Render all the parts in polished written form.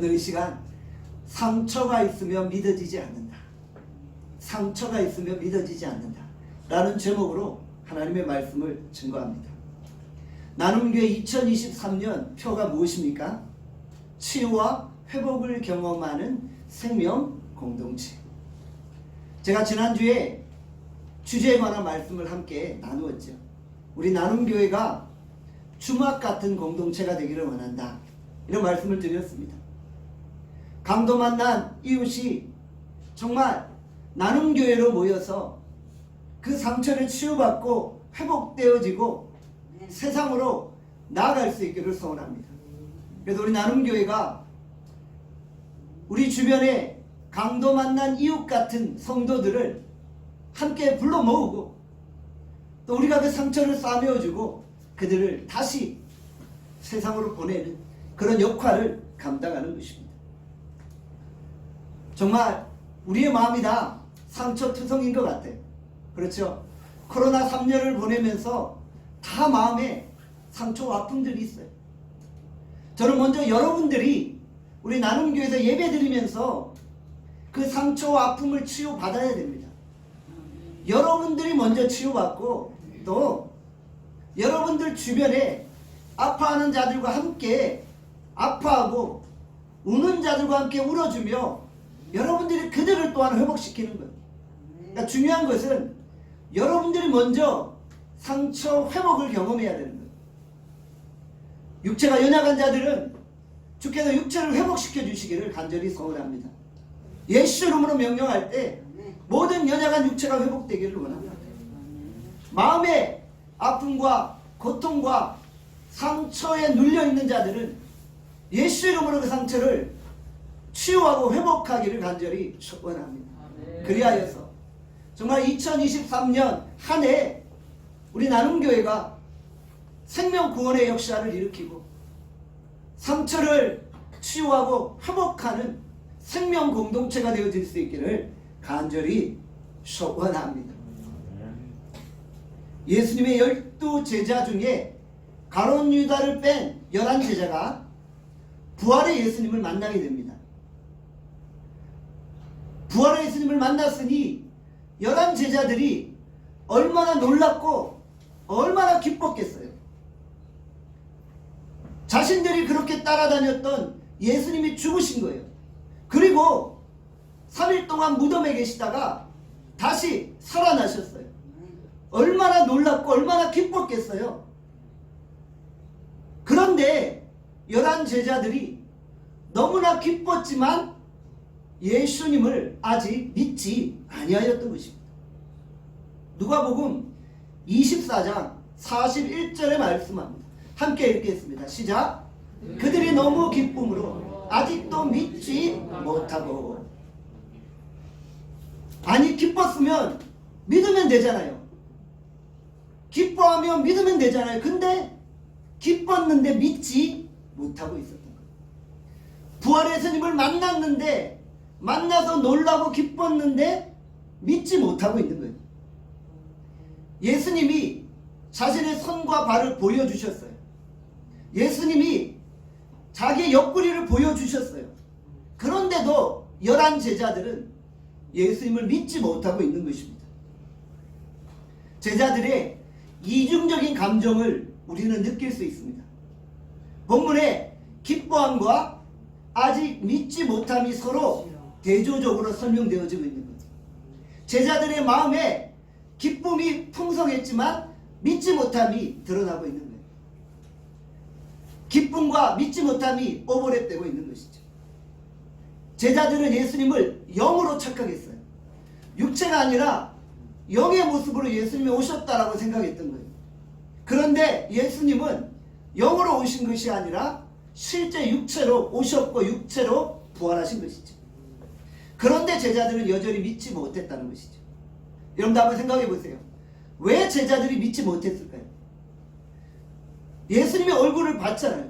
오늘 이 시간 상처가 있으면 믿어지지 않는다. 상처가 있으면 믿어지지 않는다. 라는 제목으로 하나님의 말씀을 증거합니다. 나눔교회 2023년 표가 무엇입니까? 치유와 회복을 경험하는 생명 공동체. 제가 지난주에 주제에 관한 말씀을 함께 나누었죠. 우리 나눔교회가 주막 같은 공동체가 되기를 원한다. 이런 말씀을 드렸습니다. 강도 만난 이웃이 정말 나눔교회로 모여서 그 상처를 치유받고 회복되어지고 세상으로 나아갈 수 있기를 소원합니다. 그래서 우리 나눔교회가 우리 주변에 강도 만난 이웃 같은 성도들을 함께 불러 모으고 또 우리가 그 상처를 싸매어주고 그들을 다시 세상으로 보내는 그런 역할을 감당하는 것입니다. 정말 우리의 마음이 다 상처투성인 것 같아요. 그렇죠? 코로나 3년을 보내면서 다 마음에 상처와 아픔들이 있어요. 저는 먼저 여러분들이 우리 나눔교회에서 예배드리면서 그 상처와 아픔을 치유받아야 됩니다. 여러분들이 먼저 치유받고 또 여러분들 주변에 아파하는 자들과 함께 아파하고 우는 자들과 함께 울어주며 여러분들이 그들을 또한 회복시키는 거예요. 그러니까 중요한 것은 여러분들이 먼저 상처 회복을 경험해야 되는 거예요. 육체가 연약한 자들은 주께서 육체를 회복시켜 주시기를 간절히 소원합니다. 예수 이름으로 명령할 때 모든 연약한 육체가 회복되기를 원합니다. 마음의 아픔과 고통과 상처에 눌려있는 자들은 예수 이름으로 그 상처를 치유하고 회복하기를 간절히 원합니다. 그리하여서 정말 2023년 한 해 우리 나눔교회가 생명구원의 역사를 일으키고 상처를 치유하고 회복하는 생명 공동체가 되어질 수 있기를 간절히 소원합니다. 예수님의 12제자 중에 가룟 유다를 뺀 11제자가 부활의 예수님을 만나게 됩니다. 부활의 예수님을 만났으니 11제자들이 얼마나 놀랍고 얼마나 기뻤겠어요. 자신들이 그렇게 따라다녔던 예수님이 죽으신 거예요. 그리고 3일 동안 무덤에 계시다가 다시 살아나셨어요. 얼마나 놀랍고 얼마나 기뻤겠어요. 그런데 11제자들이 너무나 기뻤지만 예수님을 아직 믿지 아니하였던 것입니다. 누가복음 24장 41절에 말씀합니다. 함께 읽겠습니다. 시작. 그들이 너무 기쁨으로 아직도 믿지 못하고. 아니, 기뻤으면 믿으면 되잖아요. 기뻐하면 믿으면 되잖아요. 근데 기뻤는데 믿지 못하고 있었던 거예요. 부활의 예수님을 만났는데 만나서 놀라고 기뻤는데 믿지 못하고 있는 거예요. 예수님이 자신의 손과 발을 보여주셨어요. 예수님이 자기의 옆구리를 보여주셨어요. 그런데도 11제자들은 예수님을 믿지 못하고 있는 것입니다. 제자들의 이중적인 감정을 우리는 느낄 수 있습니다. 본문에 기뻐함과 아직 믿지 못함이 서로 대조적으로 설명되어지고 있는 거죠. 제자들의 마음에 기쁨이 풍성했지만 믿지 못함이 드러나고 있는 거예요. 기쁨과 믿지 못함이 오버랩되고 있는 것이죠. 제자들은 예수님을 영으로 착각했어요. 육체가 아니라 영의 모습으로 예수님이 오셨다라고 생각했던 거예요. 그런데 예수님은 영으로 오신 것이 아니라 실제 육체로 오셨고 육체로 부활하신 것이죠. 그런데 제자들은 여전히 믿지 못했다는 것이죠. 여러분도 한번 생각해 보세요. 왜 제자들이 믿지 못했을까요? 예수님의 얼굴을 봤잖아요.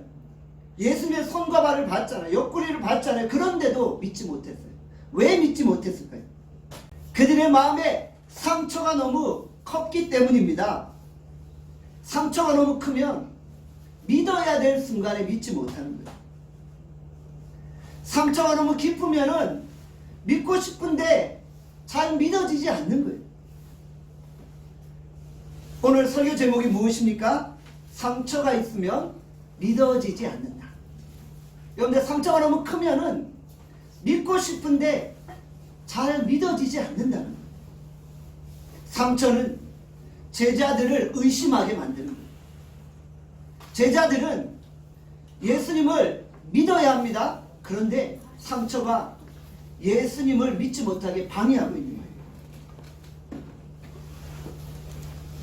예수님의 손과 발을 봤잖아요. 옆구리를 봤잖아요. 그런데도 믿지 못했어요. 왜 믿지 못했을까요? 그들의 마음에 상처가 너무 컸기 때문입니다. 상처가 너무 크면 믿어야 될 순간에 믿지 못하는 거예요. 상처가 너무 깊으면은 믿고 싶은데 잘 믿어지지 않는 거예요. 오늘 설교 제목이 무엇입니까? 상처가 있으면 믿어지지 않는다. 그런데 상처가 너무 크면은 믿고 싶은데 잘 믿어지지 않는다는 거예요. 상처는 제자들을 의심하게 만드는 거예요. 제자들은 예수님을 믿어야 합니다. 그런데 상처가 예수님을 믿지 못하게 방해하고 있는 거예요.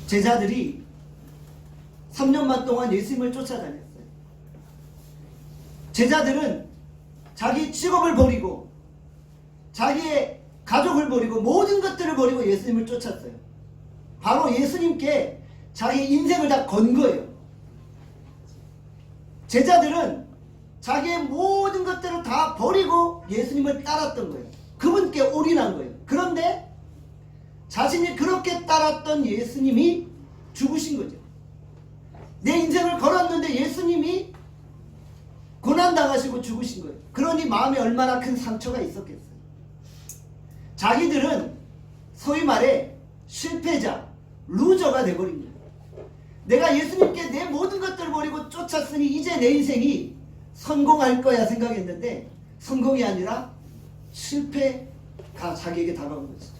제자들이 3년만 동안 예수님을 쫓아다녔어요. 제자들은 자기 직업을 버리고 자기의 가족을 버리고 모든 것들을 버리고 예수님을 쫓았어요. 바로 예수님께 자기 인생을 다 건 거예요. 제자들은 자기의 모든 것들을 다 버리고 예수님을 따랐던 거예요. 그분께 올인한 거예요. 그런데 자신이 그렇게 따랐던 예수님이 죽으신 거죠. 내 인생을 걸었는데 예수님이 고난당하시고 죽으신 거예요. 그러니 마음에 얼마나 큰 상처가 있었겠어요. 자기들은 소위 말해 실패자, 루저가 돼버린 거예요. 내가 예수님께 내 모든 것들을 버리고 쫓았으니 이제 내 인생이 성공할 거야 생각했는데 성공이 아니라 실패가 자기에게 다가온 것이죠.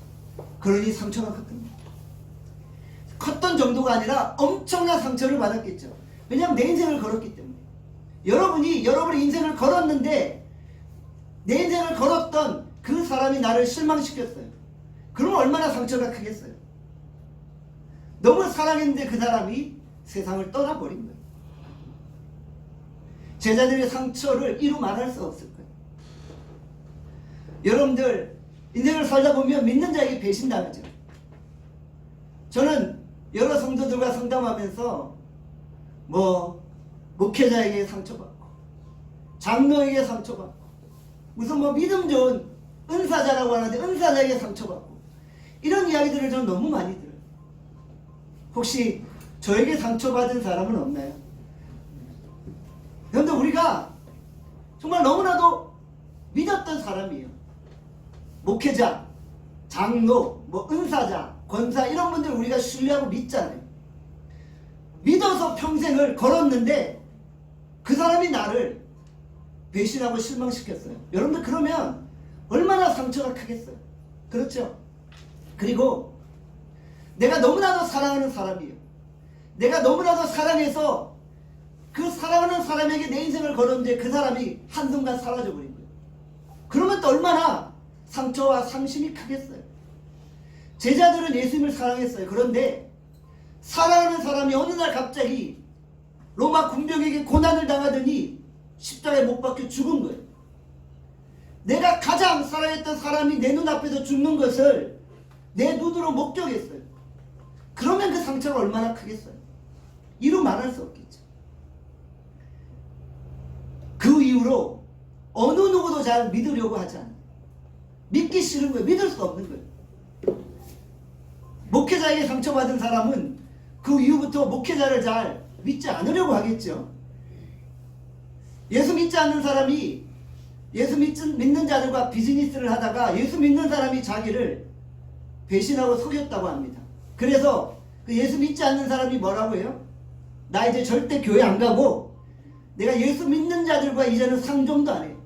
그러니 상처가 컸던 거예요. 컸던 정도가 아니라 엄청난 상처를 받았겠죠. 왜냐하면 내 인생을 걸었기 때문에. 여러분이 여러분의 인생을 걸었는데 내 인생을 걸었던 그 사람이 나를 실망시켰어요. 그러면 얼마나 상처가 크겠어요. 너무 사랑했는데 그 사람이 세상을 떠나버린 거예요. 제자들의 상처를 이루 말할 수 없을 거예요. 여러분들 인생을 살다 보면 믿는 자에게 배신당하죠. 저는 여러 성도들과 상담하면서 목회자에게 상처받고 장로에게 상처받고 무슨 믿음 좋은 은사자라고 하는데 은사자에게 상처받고 이런 이야기들을 저는 너무 많이 들어요. 혹시 저에게 상처받은 사람은 없나요? 그런데 우리가 정말 너무나도 믿었던 사람이에요. 목회자, 장로, 은사자, 권사 이런 분들 우리가 신뢰하고 믿잖아요. 믿어서 평생을 걸었는데 그 사람이 나를 배신하고 실망시켰어요. 여러분들 그러면 얼마나 상처가 크겠어요. 그렇죠? 그리고 내가 너무나도 사랑하는 사람이에요. 내가 너무나도 사랑해서 그 사랑하는 사람에게 내 인생을 걸었는데 그 사람이 한순간 사라져버린 거예요. 그러면 또 얼마나 상처와 상심이 크겠어요. 제자들은 예수님을 사랑했어요. 그런데 사랑하는 사람이 어느 날 갑자기 로마 군병에게 고난을 당하더니 십자가에 못 박혀 죽은 거예요. 내가 가장 사랑했던 사람이 내 눈앞에서 죽는 것을 내 눈으로 목격했어요. 그러면 그 상처가 얼마나 크겠어요. 이루 말할 수 없겠죠. 그 이후로 어느 누구도 잘 믿으려고 하지 않아요. 믿기 싫은 거예요. 믿을 수 없는 거예요. 목회자에게 상처받은 사람은 그 이후부터 목회자를 잘 믿지 않으려고 하겠죠. 예수 믿지 않는 사람이 예수 믿는 자들과 비즈니스를 하다가 예수 믿는 사람이 자기를 배신하고 속였다고 합니다. 그래서 그 예수 믿지 않는 사람이 뭐라고 해요? 나 이제 절대 교회 안 가고 내가 예수 믿는 자들과 이제는 상종도 안 해요.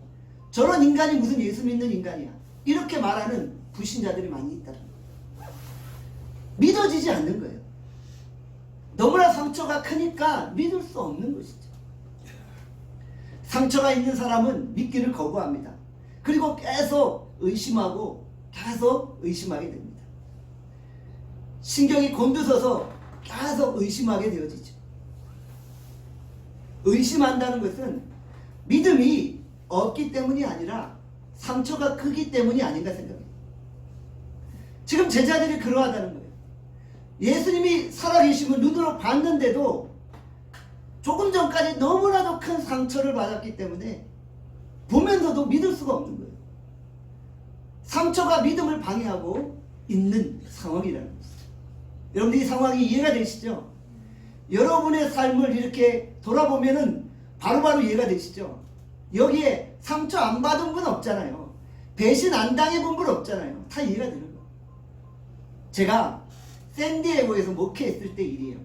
저런 인간이 무슨 예수 믿는 인간이야. 이렇게 말하는 불신자들이 많이 있다는 거예요. 믿어지지 않는 거예요. 너무나 상처가 크니까 믿을 수 없는 것이죠. 상처가 있는 사람은 믿기를 거부합니다. 그리고 계속 의심하고 계속 의심하게 됩니다. 신경이 곤두서서 계속 의심하게 되어지죠. 의심한다는 것은 믿음이 없기 때문이 아니라 상처가 크기 때문이 아닌가 생각해요. 지금 제자들이 그러하다는 거예요. 예수님이 살아계심을 눈으로 봤는데도 조금 전까지 너무나도 큰 상처를 받았기 때문에 보면서도 믿을 수가 없는 거예요. 상처가 믿음을 방해하고 있는 상황이라는 것이죠. 여러분들 이 상황이 이해가 되시죠? 여러분의 삶을 이렇게 돌아보면은 바로바로 이해가 되시죠? 여기에 상처 안 받은 분 없잖아요. 배신 안 당해본 분 없잖아요. 다 이해가 되는 거예요. 제가 샌디에고에서 목회했을 때 일이에요.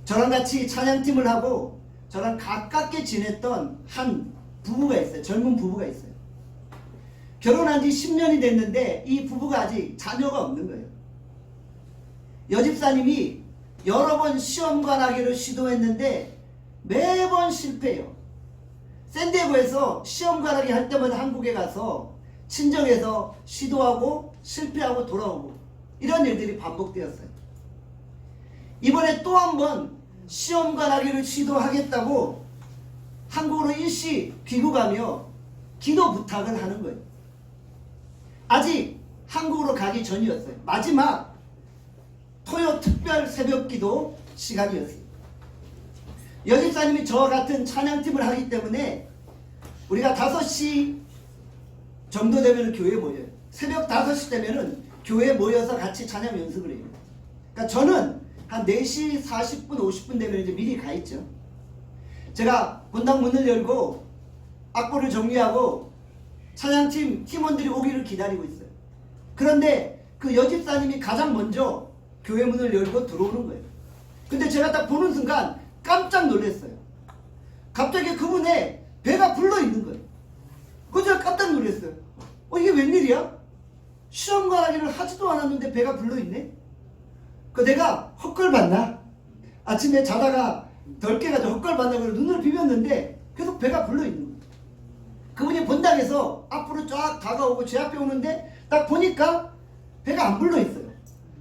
저랑 같이 찬양팀을 하고 저랑 가깝게 지냈던 한 부부가 있어요. 젊은 부부가 있어요. 결혼한 지 10년이 됐는데 이 부부가 아직 자녀가 없는 거예요. 여집사님이 여러 번 시험관하기를 시도했는데 매번 실패해요. 샌디에고에서 시험관하기 할 때마다 한국에 가서 친정에서 시도하고 실패하고 돌아오고 이런 일들이 반복되었어요. 이번에 또 한 번 시험관하기를 시도하겠다고 한국으로 일시 귀국하며 기도 부탁을 하는 거예요. 아직 한국으로 가기 전이었어요. 마지막 토요 특별 새벽 기도 시간이었어요. 여집사님이 저와 같은 찬양팀을 하기 때문에 우리가 5시 정도 되면 교회에 모여요. 새벽 5시 되면 교회에 모여서 같이 찬양 연습을 해요. 그러니까 저는 한 4시 40분 50분 되면 이제 미리 가 있죠. 제가 본당 문을 열고 악보를 정리하고 찬양팀 팀원들이 오기를 기다리고 있어요. 그런데 그 여집사님이 가장 먼저 교회 문을 열고 들어오는 거예요. 근데 제가 딱 보는 순간 깜짝 놀랐어요. 갑자기 그분의 배가 불러 있는 거예요. 그래서 제가 깜짝 놀랐어요. 이게 웬일이야? 시험관하기를 하지도 않았는데 배가 불러 있네? 그 내가 헛걸봤나? 아침에 자다가 덜 깨가지고 헛걸봤나? 눈을 비볐는데 계속 배가 불러 있는 거예요. 그분이 본당에서 앞으로 쫙 다가오고 제 앞에 오는데 딱 보니까 배가 안 불러 있어요.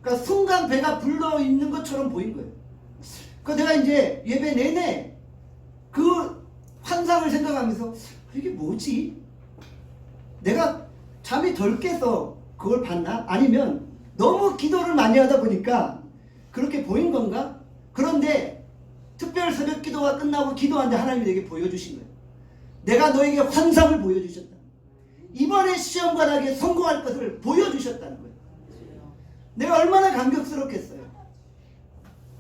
그러니까 순간 배가 불러 있는 것처럼 보인 거예요. 그 내가 이제 예배 내내 그 환상을 생각하면서 이게 뭐지? 내가 잠이 덜 깨서 그걸 봤나? 아니면 너무 기도를 많이 하다 보니까 그렇게 보인 건가? 그런데 특별 새벽 기도가 끝나고 기도하는데 하나님이 내게 보여주신 거예요. 내가 너에게 환상을 보여주셨다. 이번에 시험관하기에 성공할 것을 보여주셨다는 거예요. 내가 얼마나 감격스럽겠어요.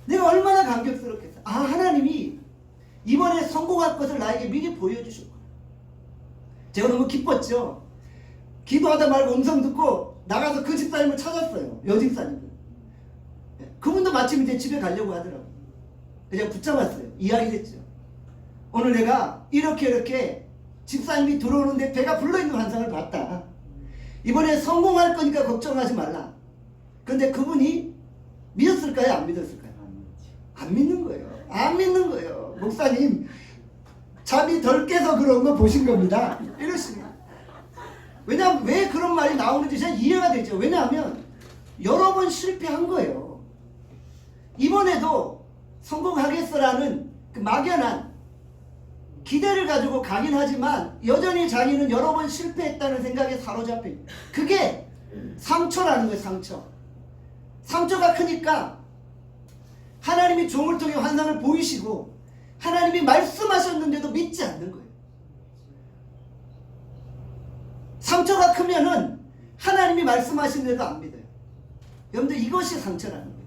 내가 얼마나 감격스럽겠어요. 아, 하나님이 이번에 성공할 것을 나에게 미리 보여주셨구나. 제가 너무 기뻤죠. 기도하다 말고 음성 듣고 나가서 그 집사님을 찾았어요. 여집사님을. 그분도 마침 이제 집에 가려고 하더라고요. 그냥 붙잡았어요. 이야기를 했죠. 오늘 내가 이렇게 집사님이 들어오는데 배가 불러있는 환상을 봤다. 이번에 성공할 거니까 걱정하지 말라. 근데 그분이 믿었을까요? 안 믿었을까요? 안 믿는 거예요. 안 믿는 거예요. 목사님, 잠이 덜 깨서 그런 거 보신 겁니다. 이러시면. 왜냐하면 왜 그런 말이 나오는지 잘 이해가 되죠. 왜냐하면 여러 번 실패한 거예요. 이번에도 성공하겠어라는 그 막연한 기대를 가지고 가긴 하지만 여전히 자기는 여러 번 실패했다는 생각에 사로잡혀 있는, 그게 상처라는 거예요. 상처가 크니까 하나님이 종을 통해 환상을 보이시고 하나님이 말씀하셨는데도 믿지 않는 거예요. 상처가 크면은 하나님이 말씀하시는데도 안 믿어요. 여러분들, 이것이 상처라는 거예요.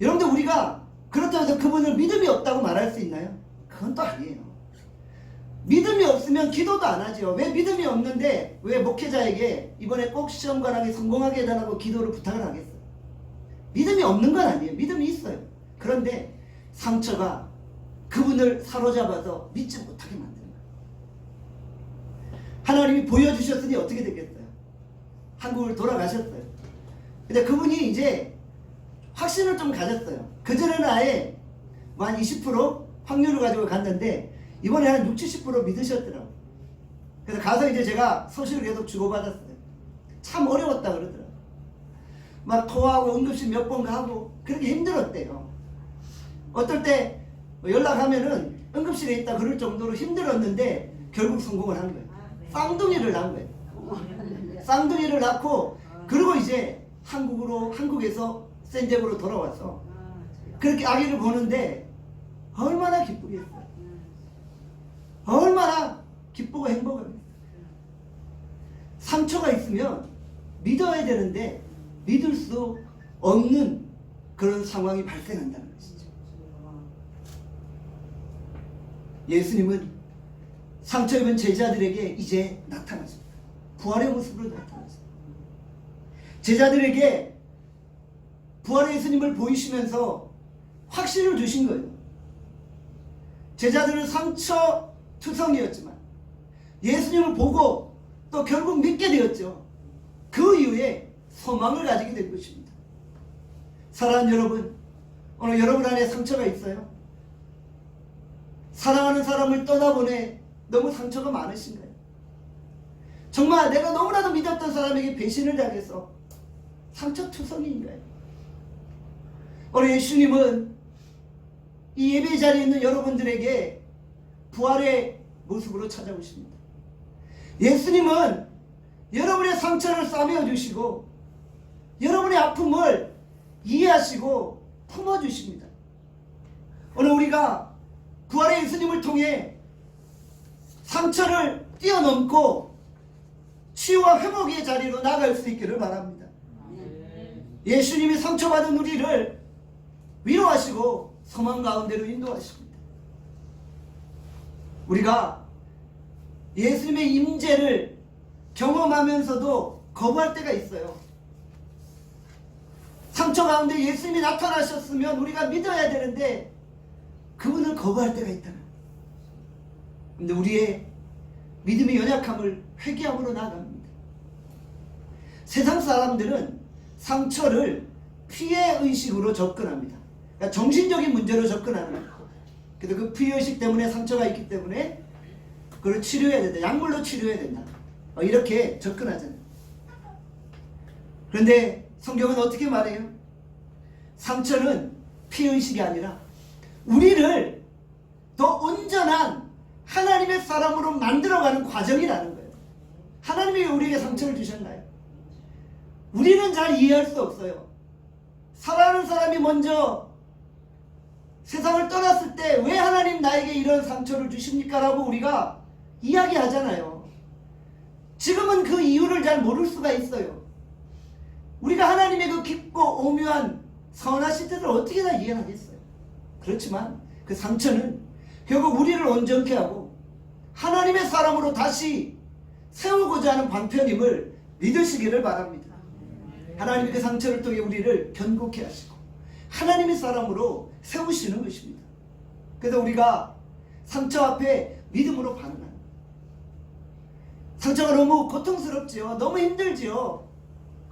여러분들, 우리가 그렇다고 해서 그분을 믿음이 없다고 말할 수 있나요? 그건 또 아니에요. 믿음이 없으면 기도도 안 하죠. 왜 믿음이 없는데 왜 목회자에게 이번에 꼭 시험관하게 성공하게 해달라고 기도를 부탁을 하겠어요? 믿음이 없는 건 아니에요. 믿음이 있어요. 그런데 상처가 그분을 사로잡아서 믿지 못하게 만드는 거예요. 하나님이 보여주셨으니 어떻게 되겠어요? 한국을 돌아가셨어요. 근데 그분이 이제 확신을 좀 가졌어요. 그전에는 아예 한 20% 확률을 가지고 갔는데 이번에 한 60, 70% 믿으셨더라고요. 그래서 가서 이제 제가 소식을 계속 주고받았어요. 참 어려웠다 그러더라고요. 막 토하고 응급실 몇 번 가고 그렇게 힘들었대요. 어떨 때 연락하면은 응급실에 있다 그럴 정도로 힘들었는데 결국 성공을 한 거예요. 쌍둥이를 낳은 거예요. 쌍둥이를 낳고 그리고 이제 한국에서 샌디에고로 돌아와서 그렇게 아기를 보는데 얼마나 기쁘겠어요. 얼마나 기쁘고 행복합니다. 상처가 있으면 믿어야 되는데 믿을 수 없는 그런 상황이 발생한다는 것이죠. 예수님은 상처 입은 제자들에게 이제 나타났습니다. 부활의 모습으로 나타났습니다. 제자들에게 부활의 예수님을 보이시면서 확신을 주신 거예요. 제자들은 상처투성이었지만 예수님을 보고 또 결국 믿게 되었죠. 그 이후에 소망을 가지게 된 것입니다. 사랑하는 여러분, 오늘 여러분 안에 상처가 있어요? 사랑하는 사람을 떠나보내 너무 상처가 많으신가요? 정말 내가 너무나도 믿었던 사람에게 배신을 당해서 상처투성이인가요? 오늘 예수님은 이 예배 자리에 있는 여러분들에게 부활의 모습으로 찾아오십니다. 예수님은 여러분의 상처를 싸매어 주시고 여러분의 아픔을 이해하시고 품어주십니다. 오늘 우리가 부활의 예수님을 통해 상처를 뛰어넘고 치유와 회복의 자리로 나아갈 수 있기를 바랍니다. 예수님이 상처받은 우리를 위로하시고 소망 가운데로 인도하십니다. 우리가 예수님의 임재를 경험하면서도 거부할 때가 있어요. 상처 가운데 예수님이 나타나셨으면 우리가 믿어야 되는데 그분을 거부할 때가 있다. 근데 우리의 믿음의 연약함을 회개함으로 나아갑니다. 세상 사람들은 상처를 피해의식으로 접근합니다. 그러니까 정신적인 문제로 접근하는 거예요. 그래서 그 피해의식 때문에 상처가 있기 때문에 그걸 치료해야 된다. 약물로 치료해야 된다. 이렇게 접근하잖아요. 그런데 성경은 어떻게 말해요? 상처는 피해의식이 아니라 우리를 더 온전한 하나님의 사람으로 만들어가는 과정이라는 거예요. 하나님이 우리에게 상처를 주셨나요? 우리는 잘 이해할 수 없어요. 사랑하는 사람이 먼저 세상을 떠났을 때 왜 하나님 나에게 이런 상처를 주십니까? 라고 우리가 이야기하잖아요. 지금은 그 이유를 잘 모를 수가 있어요. 우리가 하나님의 그 깊고 오묘한 선하신 뜻을 어떻게 다 이해하겠어요? 그렇지만 그 상처는 결국 우리를 온전케 하고 하나님의 사람으로 다시 세우고자 하는 방편임을 믿으시기를 바랍니다. 하나님이 그 상처를 통해 우리를 견고케 하시고 하나님의 사람으로 세우시는 것입니다. 그래서 우리가 상처 앞에 믿음으로 반응합니다. 상처가 너무 고통스럽지요. 너무 힘들지요.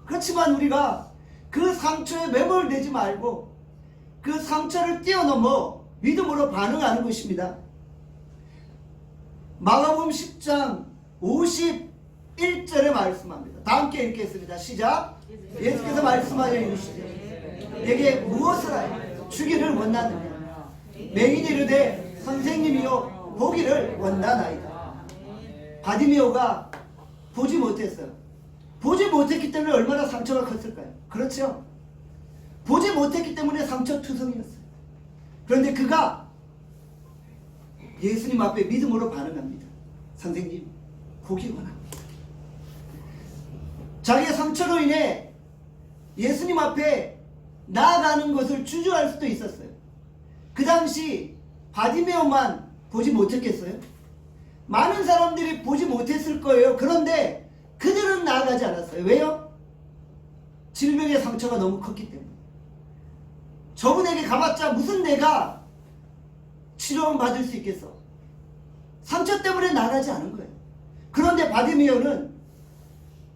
그렇지만 우리가 그 상처에 매몰되지 말고 그 상처를 뛰어넘어 믿음으로 반응하는 것입니다. 마가복음 10장 51절에 말씀합니다. 다 함께 읽겠습니다. 시작. 예수께서 말씀하여 이르시되 내게 무엇을 하여 주기를 원하느냐. 맹인이 이르되 선생님이여 보기를 원하나이다. 바디메오가 보지 못했어요. 보지 못했기 때문에 얼마나 상처가 컸을까요? 그렇죠? 보지 못했기 때문에 상처투성이었어요. 그런데 그가 예수님 앞에 믿음으로 반응합니다. 선생님, 보기 원합니다. 자기의 상처로 인해 예수님 앞에 나아가는 것을 주저할 수도 있었어요. 그 당시 바디메오만 보지 못했겠어요? 많은 사람들이 보지 못했을 거예요. 그런데 그들은 나아가지 않았어요. 왜요? 질병의 상처가 너무 컸기 때문에. 저분에게 가봤자 무슨 내가 치료받을 수 있겠어? 상처 때문에 나가지 않은 거예요. 그런데 바디메오는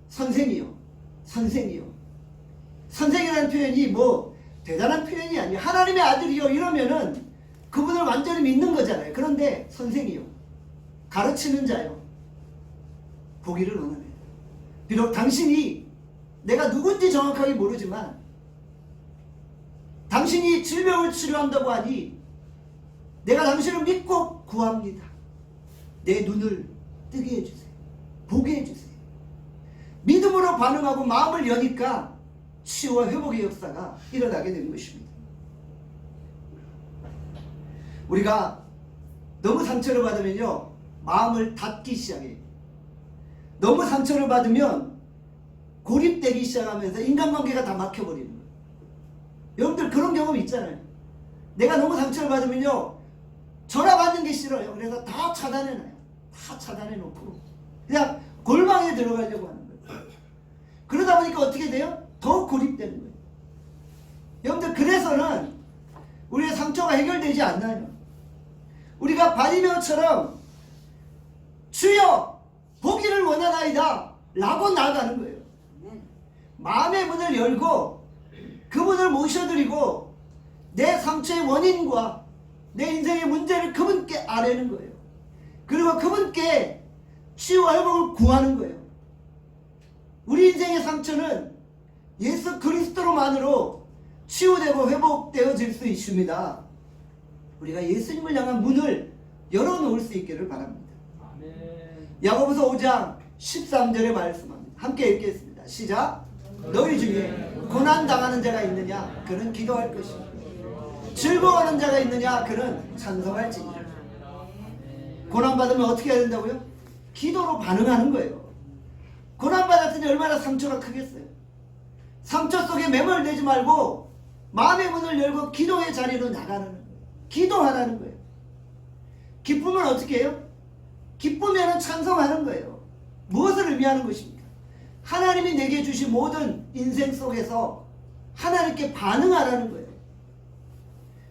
선생이요, 선생이요. 선생이라는 표현이 뭐 대단한 표현이 아니에요. 하나님의 아들이요 이러면은 그분을 완전히 믿는 거잖아요. 그런데 선생이요, 가르치는 자요, 보기를 원하네. 비록 당신이 내가 누군지 정확하게 모르지만 당신이 질병을 치료한다고 하니 내가 당신을 믿고 구합니다. 내 눈을 뜨게 해주세요. 보게 해주세요. 믿음으로 반응하고 마음을 여니까 치유와 회복의 역사가 일어나게 된 것입니다. 우리가 너무 상처를 받으면요 마음을 닫기 시작해요. 너무 상처를 받으면 고립되기 시작하면서 인간관계가 다 막혀버리는 거예요. 여러분들 그런 경험 있잖아요. 내가 너무 상처를 받으면요 전화 받는 게 싫어요. 그래서 다 차단해놔요. 다 차단해 놓고 그냥 골방에 들어가려고 하는 거예요. 그러다 보니까 어떻게 돼요? 더욱 고립되는 거예요. 여러분들, 그래서는 우리의 상처가 해결되지 않나요? 우리가 바리매오처럼 주여 보기를 원하나이다 라고 나아가는 거예요. 마음의 문을 열고 그분을 모셔드리고 내 상처의 원인과 내 인생의 문제를 그분께 아뢰는 거예요. 그리고 그분께 치유와 회복을 구하는 거예요. 우리 인생의 상처는 예수 그리스도로만으로 치유되고 회복되어질 수 있습니다. 우리가 예수님을 향한 문을 열어놓을 수 있기를 바랍니다. 야고보서 5장 13절의 말씀합니다. 함께 읽겠습니다. 시작. 너희 중에 고난당하는 자가 있느냐? 그는 기도할 것이며 즐거워하는 자가 있느냐? 그는 찬송할지니라. 고난받으면 어떻게 해야 된다고요? 기도로 반응하는 거예요. 고난받았으니 얼마나 상처가 크겠어요. 상처 속에 매몰되지 말고 마음의 문을 열고 기도의 자리로 나가는 거예요. 기도하라는 거예요. 기쁨은 어떻게 해요? 기쁘면 찬송하는 거예요. 무엇을 의미하는 것입니까? 하나님이 내게 주신 모든 인생 속에서 하나님께 반응하라는 거예요.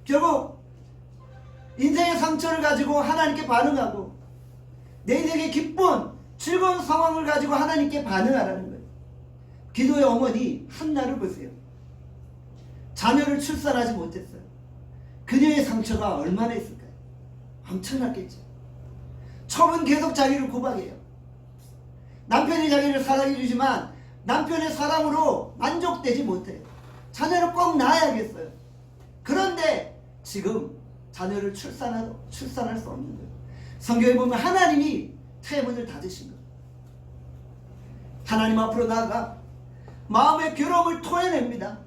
결국 인생의 상처를 가지고 하나님께 반응하고 내 인생의 기쁜 즐거운 상황을 가지고 하나님께 반응하라는 거예요. 기도의 어머니 한나를 보세요. 자녀를 출산하지 못했어요. 그녀의 상처가 얼마나 있을까요? 엄청났겠죠. 처음은 계속 자기를 구박해요. 남편이 자기를 사랑해 주지만 남편의 사랑으로 만족되지 못해요. 자녀를 꼭 낳아야겠어요. 그런데 지금 자녀를 출산할 수 없는 거예요. 성경에 보면 하나님이 태문을 닫으신 거예요. 하나님 앞으로 나아가 마음의 괴로움을 토해냅니다.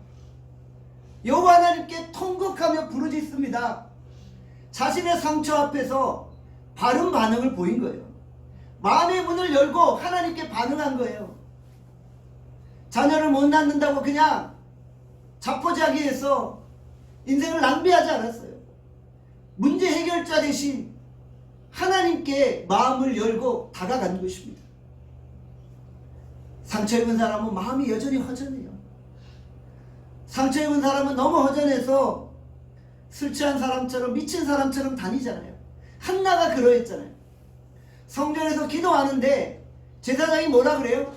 여호와 하나님께 통곡하며 부르짖습니다. 자신의 상처 앞에서 바른 반응을 보인 거예요. 마음의 문을 열고 하나님께 반응한 거예요. 자녀를 못 낳는다고 그냥 자포자기해서 인생을 낭비하지 않았어요. 문제 해결자 대신 하나님께 마음을 열고 다가간 것입니다. 상처 입은 사람은 마음이 여전히 허전해요. 상처 입은 사람은 너무 허전해서 술 취한 사람처럼 미친 사람처럼 다니잖아요. 한나가 그러했잖아요. 성전에서 기도하는데 제사장이 뭐라 그래요?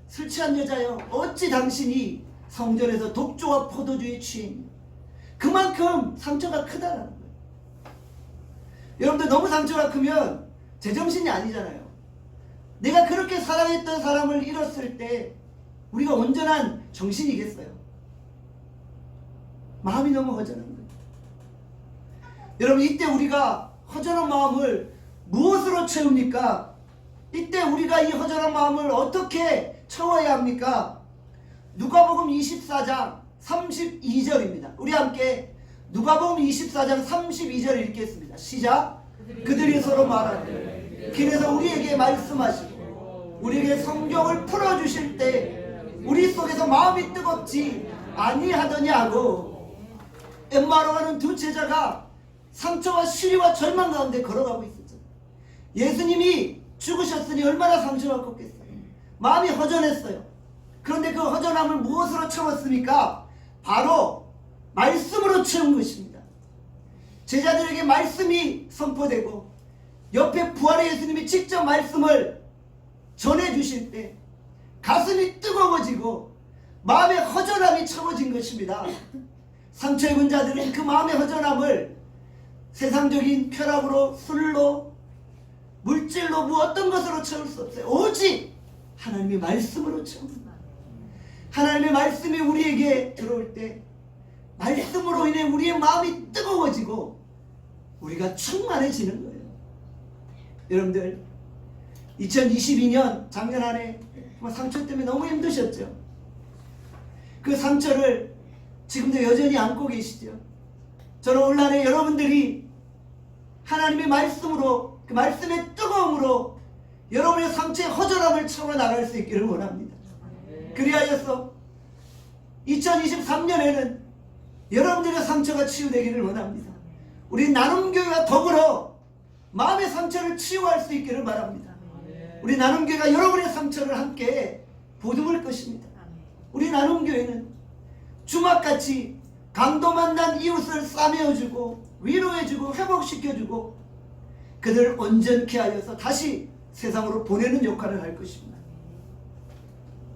술 취한 여자여, 어찌 당신이 성전에서 독조와 포도주에 취했니? 그만큼 상처가 크다라는 거예요. 여러분들, 너무 상처가 크면 제정신이 아니잖아요. 내가 그렇게 사랑했던 사람을 잃었을 때 우리가 온전한 정신이겠어요? 마음이 너무 허전한 거예요. 여러분, 이때 우리가 허전한 마음을 무엇으로 채웁니까? 이때 우리가 이 허전한 마음을 어떻게 채워야 합니까? 누가복음 24장 32절입니다. 우리 함께 누가복음 24장 32절 읽겠습니다. 시작. 그들이 서로 말하되 길에서 우리에게 말씀하시고 우리에게 성경을 풀어주실 때 우리 속에서 마음이 뜨겁지 아니하더냐고. 엠마오로 가는 두 제자가 상처와 시리와 절망 가운데 걸어가고 있었죠. 예수님이 죽으셨으니 얼마나 상처가 컸겠어요. 마음이 허전했어요. 그런데 그 허전함을 무엇으로 채웠습니까? 바로 말씀으로 채운 것입니다. 제자들에게 말씀이 선포되고 옆에 부활의 예수님이 직접 말씀을 전해주실 때 가슴이 뜨거워지고 마음의 허전함이 채워진 것입니다. 상처 입은 자들은 그 마음의 허전함을 세상적인 쾌락으로, 술로, 물질로, 어떤 것으로 채울 수 없어요. 오직 하나님의 말씀으로 채웁니다. 하나님의 말씀이 우리에게 들어올 때 말씀으로 인해 우리의 마음이 뜨거워지고 우리가 충만해지는 거예요. 여러분들, 2022년 작년 한 해 상처 때문에 너무 힘드셨죠? 그 상처를 지금도 여전히 안고 계시죠? 저는 올 한해 여러분들이 하나님의 말씀으로, 그 말씀의 뜨거움으로 여러분의 상처의 허전함을 채워나갈 수 있기를 원합니다. 그리하여서 2023년에는 여러분들의 상처가 치유되기를 원합니다. 우리 나눔교회와 더불어 마음의 상처를 치유할 수 있기를 바랍니다. 우리 나눔교회가 여러분의 상처를 함께 보듬을 것입니다. 우리 나눔교회는 주막같이 강도 만난 이웃을 싸매어주고 위로해주고 회복시켜주고 그들을 온전케 하여서 다시 세상으로 보내는 역할을 할 것입니다.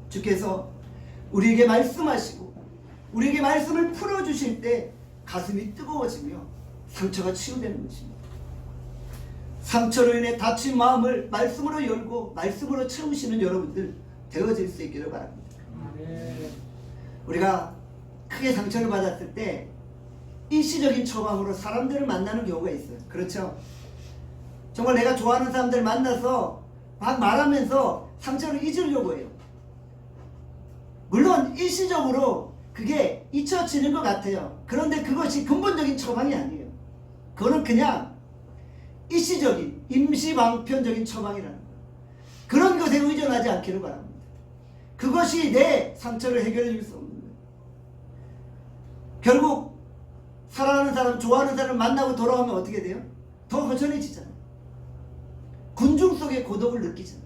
주께서 우리에게 말씀하시고 우리에게 말씀을 풀어주실 때 가슴이 뜨거워지며 상처가 치유되는 것입니다. 상처로 인해 다친 마음을 말씀으로 열고 말씀으로 채우시는 여러분들 되어질 수 있기를 바랍니다. 우리가 크게 상처를 받았을 때 일시적인 처방으로 사람들을 만나는 경우가 있어요. 그렇죠? 정말 내가 좋아하는 사람들 만나서 막 말하면서 상처를 잊으려고 해요. 물론 일시적으로 그게 잊혀지는 것 같아요. 그런데 그것이 근본적인 처방이 아니에요. 그거는 그냥 일시적인 임시방편적인 처방이라는 거예요. 그런 것에 의존하지 않기를 바랍니다. 그것이 내 상처를 해결해 줄 수 없는 거예요. 결국 사랑하는 사람, 좋아하는 사람을 만나고 돌아오면 어떻게 돼요? 더 허전해지잖아요. 군중 속의 고독을 느끼잖아요.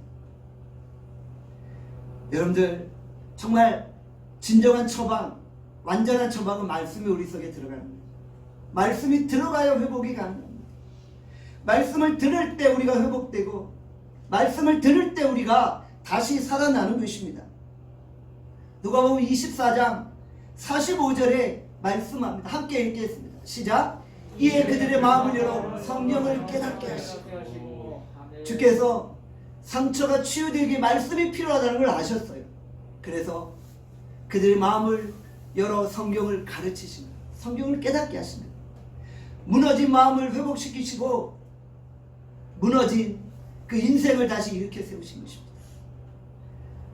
여러분들 정말 진정한 처방, 완전한 처방은 말씀이 우리 속에 들어가는 거예요. 말씀이 들어가야 회복이 가능합니다. 말씀을 들을 때 우리가 회복되고 말씀을 들을 때 우리가 다시 살아나는 것입니다. 누가복음 24장 45절에 말씀합니다. 함께 읽겠습니다. 시작. 이에 그들의 마음을 열어 성령을 깨닫게 하시고 주께서 상처가 치유되기 말씀이 필요하다는 걸 아셨어요. 그래서 그들의 마음을 열어 성경을 가르치십니다. 성경을 깨닫게 하십니다. 무너진 마음을 회복시키시고 무너진 그 인생을 다시 일으켜 세우신 것입니다.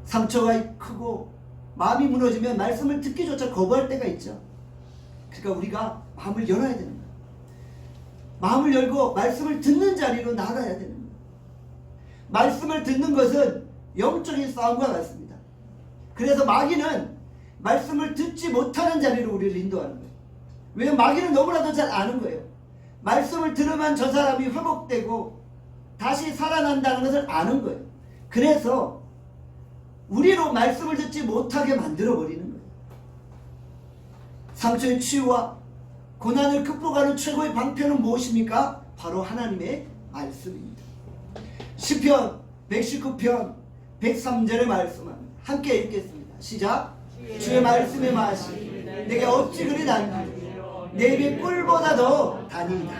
상처가 크고 마음이 무너지면 말씀을 듣기조차 거부할 때가 있죠. 그러니까 우리가 마음을 열어야 되는 거예요. 마음을 열고 말씀을 듣는 자리로 나가야 되는 거예요. 말씀을 듣는 것은 영적인 싸움과 같습니다. 그래서 마귀는 말씀을 듣지 못하는 자리로 우리를 인도하는 거예요. 왜냐하면 마귀는 너무나도 잘 아는 거예요. 말씀을 들으면 저 사람이 회복되고 다시 살아난다는 것을 아는 거예요. 그래서 우리로 말씀을 듣지 못하게 만들어버리는 거예요. 상처의 치유와 고난을 극복하는 최고의 방편은 무엇입니까? 바로 하나님의 말씀입니다. 시편 119편 103절의 말씀합니다. 함께 읽겠습니다. 시작. 주의 말씀의 맛이 내게 어찌 그리 단지 내 입의 꿀보다 더 단이다.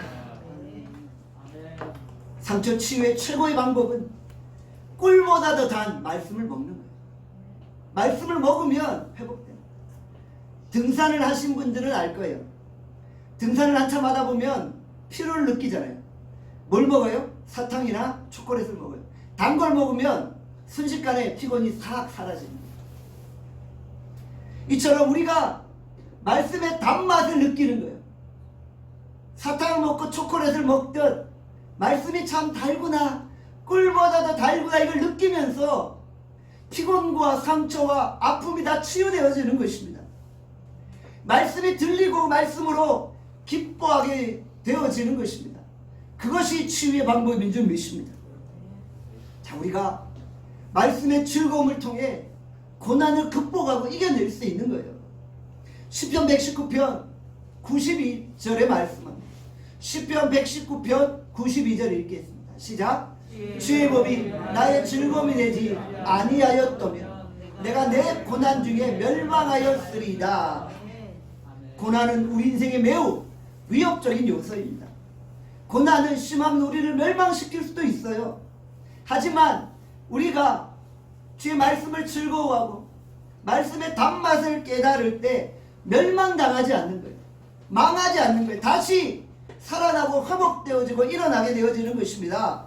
상처 치유의 최고의 방법은 꿀보다 더 단 말씀을 먹는 거예요. 말씀을 먹으면 회복됩니다. 등산을 하신 분들은 알 거예요. 등산을 한참 하다 보면 피로를 느끼잖아요. 뭘 먹어요? 사탕이나 초콜릿을 먹어요. 단 걸 먹으면 순식간에 피곤이 싹 사라집니다. 이처럼 우리가 말씀의 단맛을 느끼는 거예요. 사탕을 먹고 초콜릿을 먹듯 말씀이 참 달구나, 꿀보다 더 달구나 이걸 느끼면서 피곤과 상처와 아픔이 다 치유되어지는 것입니다. 말씀이 들리고 말씀으로 기뻐하게 되어지는 것입니다. 그것이 치유의 방법인 줄 믿습니다. 자, 우리가 말씀의 즐거움을 통해 고난을 극복하고 이겨낼 수 있는 거예요. 시편 119편 92절의 말씀합니다. 시편 119편 92절 읽겠습니다. 시작. 주의 법이 나의 즐거움이 되지 아니하였다면 내가 내 고난 중에 멸망하였으리이다. 고난은 우리 인생에 매우 위협적인 요소입니다. 고난은 심하면 우리를 멸망시킬 수도 있어요. 하지만 우리가 주의 말씀을 즐거워하고 말씀의 단맛을 깨달을 때 멸망당하지 않는 거예요. 망하지 않는 거예요. 다시 살아나고 회복되어지고 일어나게 되어지는 것입니다.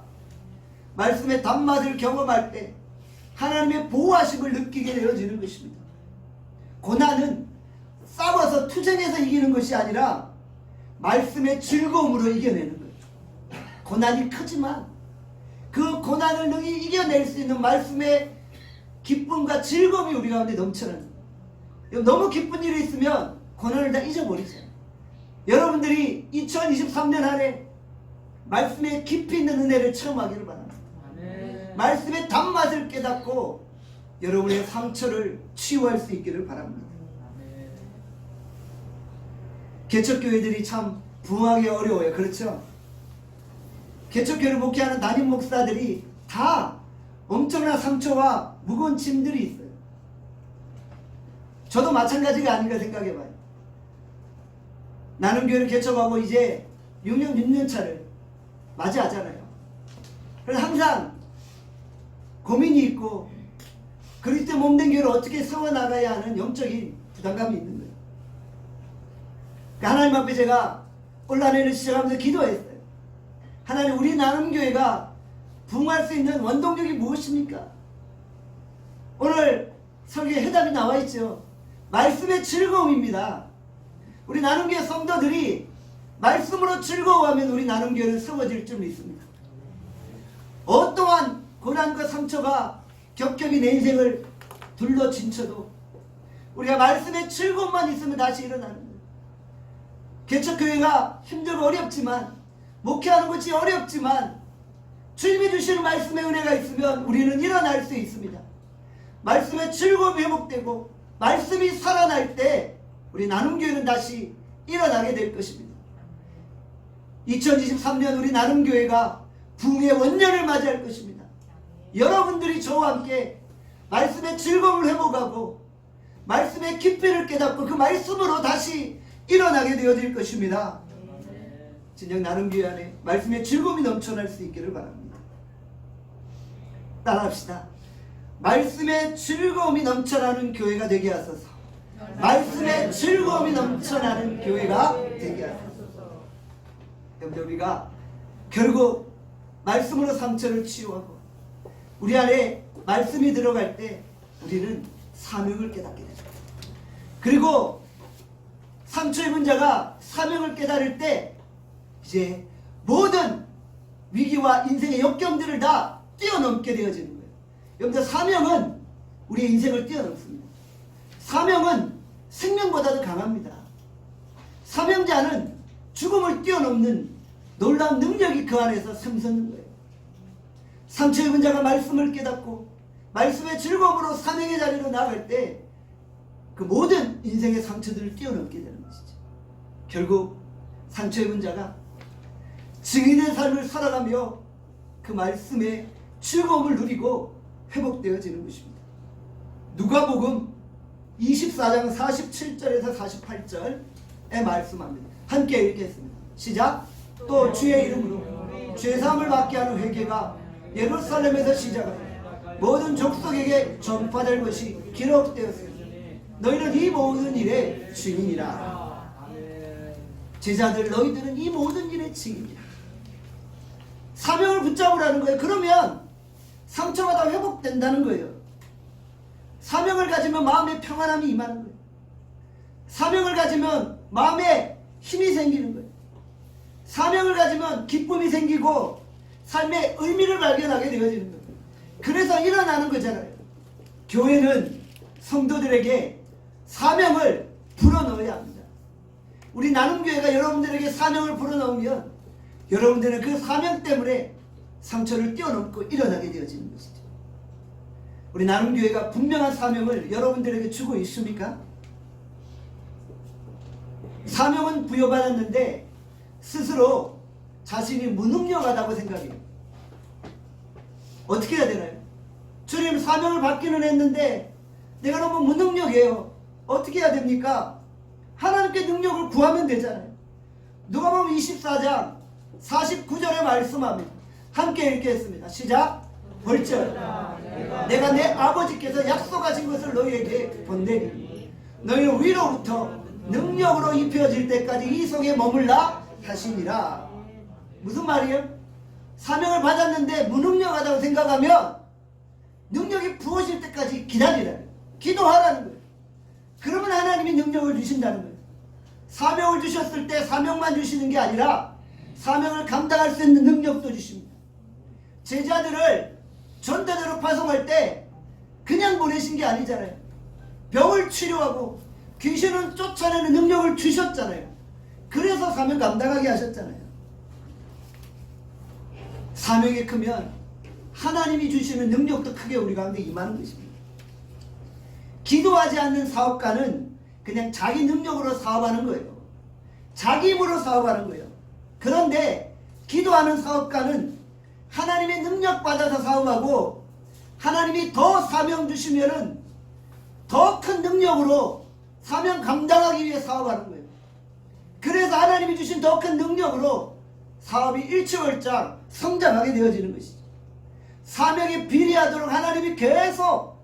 말씀의 단맛을 경험할 때 하나님의 보호하심을 느끼게 되어지는 것입니다. 고난은 싸워서 투쟁해서 이기는 것이 아니라 말씀의 즐거움으로 이겨내는 거예요. 고난이 크지만 그 고난을 능히 이겨낼 수 있는 말씀의 기쁨과 즐거움이 우리 가운데 넘쳐나는 거예요. 너무 기쁜 일이 있으면 고난을 다 잊어버리세요. 여러분들이 2023년 안에 말씀에 깊이 있는 은혜를 체험하기를 바랍니다. 말씀의 단맛을 깨닫고 여러분의 상처를 치유할 수 있기를 바랍니다. 개척교회들이 참 부흥하기 어려워요. 그렇죠? 개척교회를 목회하는 담임 목사들이 다 엄청난 상처와 무거운 짐들이 있어요. 저도 마찬가지가 아닌가 생각해봐요. 나는 교회를 개척하고 이제 6년 차를 맞이하잖아요. 그래서 항상 고민이 있고 그리스도의 몸된 교회를 어떻게 세워나가야 하는 영적인 부담감이 있는 거예요. 그러니까 하나님 앞에 제가 올 한 해를 시작하면서 기도했어요. 하나님, 우리 나눔교회가 부흥할 수 있는 원동력이 무엇입니까? 오늘 설교에 해답이 나와 있죠. 말씀의 즐거움입니다. 우리 나눔교회 성도들이 말씀으로 즐거워하면 우리 나눔교회는 세워질 줄 믿습니다. 어떠한 고난과 상처가 격격이 내 인생을 둘러진쳐도 우리가 말씀의 즐거움만 있으면 다시 일어나는 거예요. 개척교회가 힘들고 어렵지만, 목회하는 것이 어렵지만 주님이 주시는 말씀의 은혜가 있으면 우리는 일어날 수 있습니다. 말씀의 즐거움이 회복되고 말씀이 살아날 때 우리 나눔교회는 다시 일어나게 될 것입니다. 2023년 우리 나눔교회가 부흥의 원년을 맞이할 것입니다. 여러분들이 저와 함께 말씀의 즐거움을 회복하고 말씀의 깊이를 깨닫고 그 말씀으로 다시 일어나게 되어질 것입니다. 진정 나눔교회 안에 말씀의 즐거움이 넘쳐날 수 있기를 바랍니다. 따라합시다. 말씀의 즐거움이 넘쳐나는 교회가 되게 하소서. 말씀의 즐거움이 넘쳐나는 교회가 되게 하소서. 여러분들, 우리가 결국 말씀으로 상처를 치유하고 우리 안에 말씀이 들어갈 때 우리는 사명을 깨닫게 됩니다. 그리고 상처 입은 자가 사명을 깨달을 때 이제 모든 위기와 인생의 역경들을 다 뛰어넘게 되어지는 거예요. 여러분들, 사명은 우리의 인생을 뛰어넘습니다. 사명은 생명보다도 강합니다. 사명자는 죽음을 뛰어넘는 놀라운 능력이 그 안에서 샘솟는 거예요. 상처 입은 자가 말씀을 깨닫고 말씀의 즐거움으로 사명의 자리로 나아갈 때 그 모든 인생의 상처들을 뛰어넘게 되는 것이죠. 결국 상처 입은 자가 증인의 삶을 살아가며 그 말씀의 즐거움을 누리고 회복되어지는 것입니다. 누가복음 24장 47절에서 48절에 말씀합니다. 함께 읽겠습니다. 시작. 또 주의 이름으로 죄사함을 받게 하는 회개가 예루살렘에서 시작하여 모든 족속에게 전파될 것이 기록되었으니 너희는 이 모든 일의 증인이라. 제자들, 너희들은 이 모든 일의 증인이라. 사명을 붙잡으라는 거예요. 그러면 상처가 다 회복된다는 거예요. 사명을 가지면 마음에 평안함이 임하는 거예요. 사명을 가지면 마음에 힘이 생기는 거예요. 사명을 가지면 기쁨이 생기고 삶의 의미를 발견하게 되어지는 거예요. 그래서 일어나는 거잖아요. 교회는 성도들에게 사명을 불어넣어야 합니다. 우리 나눔교회가 여러분들에게 사명을 불어넣으면 여러분들은 그 사명 때문에 상처를 뛰어넘고 일어나게 되어지는 것이죠. 우리 나눔교회가 분명한 사명을 여러분들에게 주고 있습니까? 사명은 부여받았는데 스스로 자신이 무능력하다고 생각해요. 어떻게 해야 되나요? 주님, 사명을 받기는 했는데 내가 너무 무능력해요. 어떻게 해야 됩니까? 하나님께 능력을 구하면 되잖아요. 누가복음 24장 49절에 말씀합니다. 함께 읽겠습니다. 시작. 벌절 내가 내 아버지께서 약속하신 것을 너희에게 본대니 너희는 위로부터 능력으로 입혀질 때까지 이 성에 머물라 하시니라. 무슨 말이에요? 사명을 받았는데 무능력하다고 생각하면 능력이 부어질 때까지 기다리라는, 기도하라는 거예요. 그러면 하나님이 능력을 주신다는 거예요. 사명을 주셨을 때 사명만 주시는 게 아니라 사명을 감당할 수 있는 능력도 주십니다. 제자들을 전대대로 파송할 때 그냥 보내신 게 아니잖아요. 병을 치료하고 귀신을 쫓아내는 능력을 주셨잖아요. 그래서 사명 감당하게 하셨잖아요. 사명이 크면 하나님이 주시는 능력도 크게 우리 가운데 임하는 것입니다. 기도하지 않는 사업가는 그냥 자기 능력으로 사업하는 거예요. 자기 힘으로 사업하는 거예요. 그런데 기도하는 사업가는 하나님의 능력 받아서 사업하고, 하나님이 더 사명 주시면은 더 큰 능력으로 사명 감당하기 위해 사업하는 거예요. 그래서 하나님이 주신 더 큰 능력으로 사업이 일취월장 성장하게 되어지는 것이죠. 사명에 비례하도록 하나님이 계속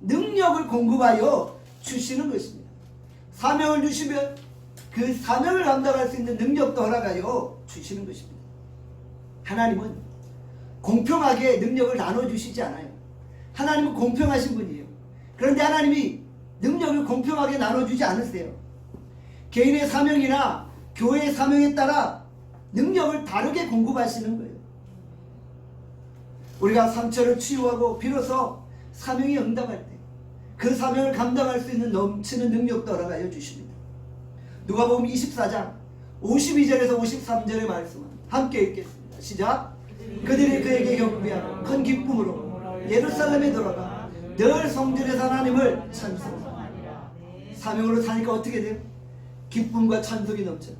능력을 공급하여 주시는 것입니다. 사명을 주시면 그 사명을 감당할 수 있는 능력도 허락하여 주시는 것입니다. 하나님은 공평하게 능력을 나눠주시지 않아요. 하나님은 공평하신 분이에요. 그런데 하나님이 능력을 공평하게 나눠주지 않으세요. 개인의 사명이나 교회의 사명에 따라 능력을 다르게 공급하시는 거예요. 우리가 상처를 치유하고 비로소 사명이 응답할 때 그 사명을 감당할 수 있는 넘치는 능력도 허락하여 주십니다. 누가복음 24장 52절에서 53절의 말씀은 함께 읽겠습니다. 시작. 그들이 그에게 경배하고 큰 기쁨으로 예루살렘에 돌아가 늘 성전에서 하나님을 찬송하니라. 사명으로 사니까 어떻게 돼요? 기쁨과 찬송이 넘쳐요.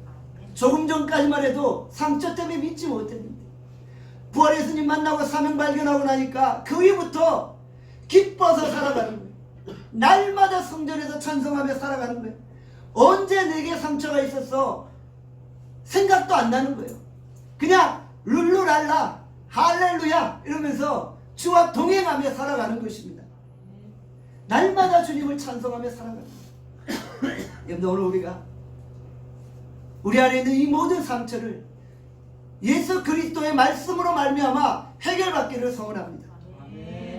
조금 전까지만 해도 상처 때문에 믿지 못했는데 부활의 예수님 만나고 사명 발견하고 나니까 그 위부터 기뻐서 살아가는 거예요. 날마다 성전에서 찬송하며 살아가는 거예요. 언제 내게 상처가 있었어? 생각도 안 나는 거예요. 그냥 룰루랄라 할렐루야 이러면서 주와 동행하며 살아가는 것입니다. 날마다 주님을 찬송하며 살아가는 거예요. 여러분, 오늘 우리가 우리 안에 있는 이 모든 상처를 예수 그리스도의 말씀으로 말미암아 해결받기를 소원합니다.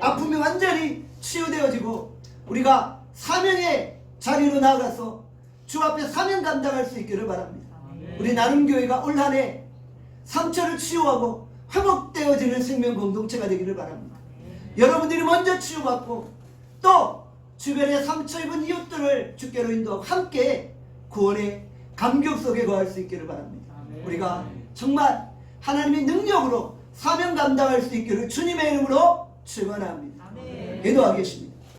아픔이 완전히 치유되어지고 우리가 사명의 자리로 나아가서 주 앞에 사명 감당할 수 있기를 바랍니다. 우리 나눔교회가 올 한 해 상처를 치유하고 회복되어지는 생명 공동체가 되기를 바랍니다. 여러분들이 먼저 치유받고 또 주변의 상처 입은 이웃들을 주께로 인도하고 함께 구원의 감격 속에 거할 수 있기를 바랍니다. 우리가 정말 하나님의 능력으로 사명 감당할 수 있기를 주님의 이름으로 축원합니다. 기도하겠습니다.